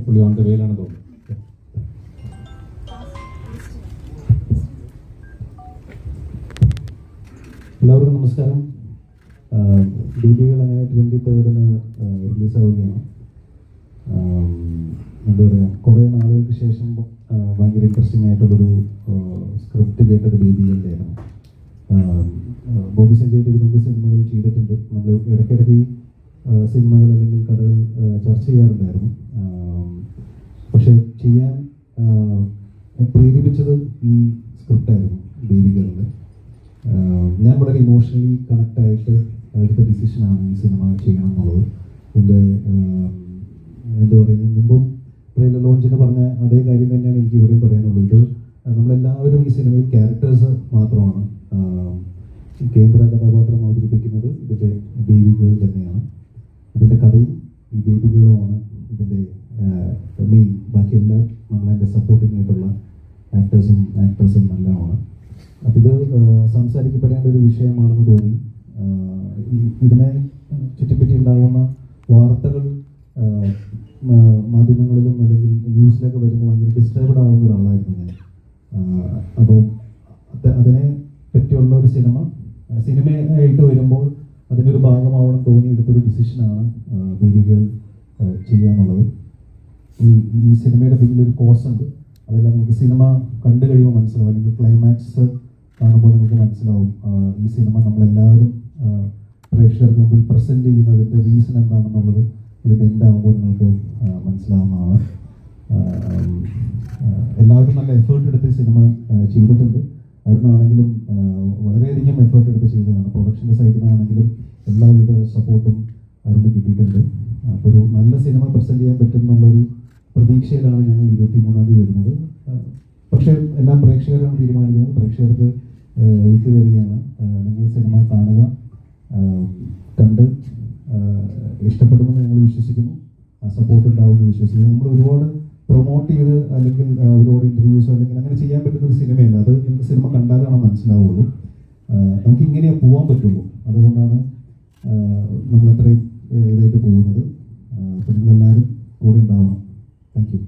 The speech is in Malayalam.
പുള്ളി ഓൺ ദ വേയിലാണ് തോന്നുന്നത്. എല്ലാവർക്കും നമസ്കാരം. ബേബികൾ അങ്ങനെ 23rd റിലീസാവുകയാണ്. എന്താ പറയുക, കുറേ നാളുകൾക്ക് ശേഷം ഭയങ്കര ഇൻട്രസ്റ്റിംഗ് ആയിട്ടുള്ളൊരു സ്ക്രിപ്റ്റ് കേട്ടത് ബേബികളുടെയായിരുന്നു. ബോബി സഞ്ജയ് ഇതിനു മുമ്പ് സിനിമകൾ ചെയ്തിട്ടുണ്ട്. നമ്മൾ ഇടയ്ക്കിടയ്ക്ക് സിനിമകൾ അല്ലെങ്കിൽ കഥകൾ ചർച്ച ചെയ്യാറുണ്ടായിരുന്നു. പക്ഷെ ചെയ്യാൻ പ്രേരിപ്പിച്ചത് ഈ സ്ക്രിപ്റ്റായിരുന്നു ബേബികളുടെ. ഞാൻ വളരെ ഇമോഷണലി കണക്റ്റായിട്ട് എടുത്ത ഡിസിഷനാണ് ഈ സിനിമ ചെയ്യണം എന്നുള്ളത്. എൻ്റെ എന്താ പറയുക, മുമ്പും ട്രെയിലർ ലോഞ്ചിന് പറഞ്ഞ അതേ കാര്യം തന്നെയാണ് എനിക്ക് ഇവിടെയും പറയാനുള്ളത്. ഇത് നമ്മളെല്ലാവരും ഈ സിനിമയിൽ ക്യാരക്ടേഴ്സ് മാത്രമാണ്. കേന്ദ്ര കഥാപാത്രം അവതരിപ്പിക്കുന്നത് ഇതിൻ്റെ ബേബികൾ തന്നെയാണ്. ഇതിൻ്റെ കഥയും ഈ ബേബികളുമാണ് ഇതിൻ്റെ മെയിൻ. ബാക്കിയെല്ലാം നമ്മളതിൻ്റെ സപ്പോർട്ടിംഗ് ആയിട്ടുള്ള ആക്ടേഴ്സും ആക്ട്രസും എല്ലാമാണ്. അപ്പം ഇത് സംസാരിക്കപ്പെടേണ്ട ഒരു വിഷയമാണെന്ന് തോന്നി. ഇതിനെ ചുറ്റിപ്പറ്റി ഉണ്ടാകുന്ന വാർത്തകൾ മാധ്യമങ്ങളിലും അല്ലെങ്കിൽ ന്യൂസിലൊക്കെ വരുമ്പോൾ ഭയങ്കര ഡിസ്റ്റർബ്ഡ് ആവുന്ന ഒരാളായിരുന്നു ഞാൻ. അപ്പോൾ അതിനെ പറ്റിയുള്ള ഒരു സിനിമയായിട്ട് വരുമ്പോൾ അതിനൊരു ഭാഗമാവണം തോന്നി എടുത്തൊരു ഡിസിഷനാണ് ബേബികൾ ചെയ്യാന്നുള്ളത്. ഈ സിനിമയുടെ പിന്നിലൊരു കോസ് ഉണ്ട്. അതെല്ലാം നമുക്ക് സിനിമ കണ്ടു കഴിയുമ്പോൾ മനസ്സിലാവും, അല്ലെങ്കിൽ ക്ലൈമാക്സ് കാണുമ്പോൾ നമുക്ക് മനസ്സിലാവും ഈ സിനിമ നമ്മളെല്ലാവരും പ്രേക്ഷകർക്ക് മുമ്പിൽ പ്രസൻറ്റ് ചെയ്യുന്നതിൻ്റെ റീസൺ എന്താണെന്നുള്ളത് ഇതിൻ്റെ എന്താകുമ്പോൾ നിങ്ങൾക്ക് മനസ്സിലാവുന്നതാണ്. എല്ലാവരും നല്ല എഫേർട്ട് എടുത്ത് സിനിമ ചെയ്തിട്ടുണ്ട്. അരുണാണെങ്കിലും വളരെയധികം എഫേർട്ട് എടുത്ത് ചെയ്തതാണ്. പ്രൊഡക്ഷൻ്റെ സൈഡിൽ നിന്നാണെങ്കിലും എല്ലാവിധ സപ്പോർട്ടും അരുണ് കിട്ടിയിട്ടുണ്ട്. അപ്പോൾ ഒരു നല്ല സിനിമ പ്രസൻറ്റ് ചെയ്യാൻ പറ്റും എന്നുള്ളൊരു പ്രതീക്ഷയിലാണ് ഞങ്ങൾ 23-ാം തീയതി വരുന്നത്. പക്ഷേ എല്ലാം പ്രേക്ഷകരാണ് തീരുമാനിക്കുന്നത്. പ്രേക്ഷകർക്ക് വിട്ടു തരികയാണ്. നിങ്ങൾ സിനിമ കാണുക, കണ്ട് ഇഷ്ടപ്പെടുമെന്ന് ഞങ്ങൾ വിശ്വസിക്കുന്നു. സപ്പോർട്ട് ഉണ്ടാവുമെന്ന് വിശ്വസിക്കുന്നു. നമ്മൾ ഒരുപാട് പ്രൊമോട്ട് ചെയ്ത് അല്ലെങ്കിൽ ഒരുപാട് ഇൻ്റർവ്യൂസോ അല്ലെങ്കിൽ അങ്ങനെ ചെയ്യാൻ പറ്റുന്ന ഒരു സിനിമയല്ല. അത് നിങ്ങൾക്ക് സിനിമ കണ്ടാലാണ് മനസ്സിലാവുള്ളൂ. നമുക്ക് ഇങ്ങനെ പോകാൻ പറ്റുള്ളൂ. അതുകൊണ്ടാണ് നമ്മളത്രയും ഇതായിട്ട് പോകുന്നത്. അപ്പോൾ നിങ്ങളെല്ലാവരും കൂടെ ഉണ്ടാവണം. Thank you.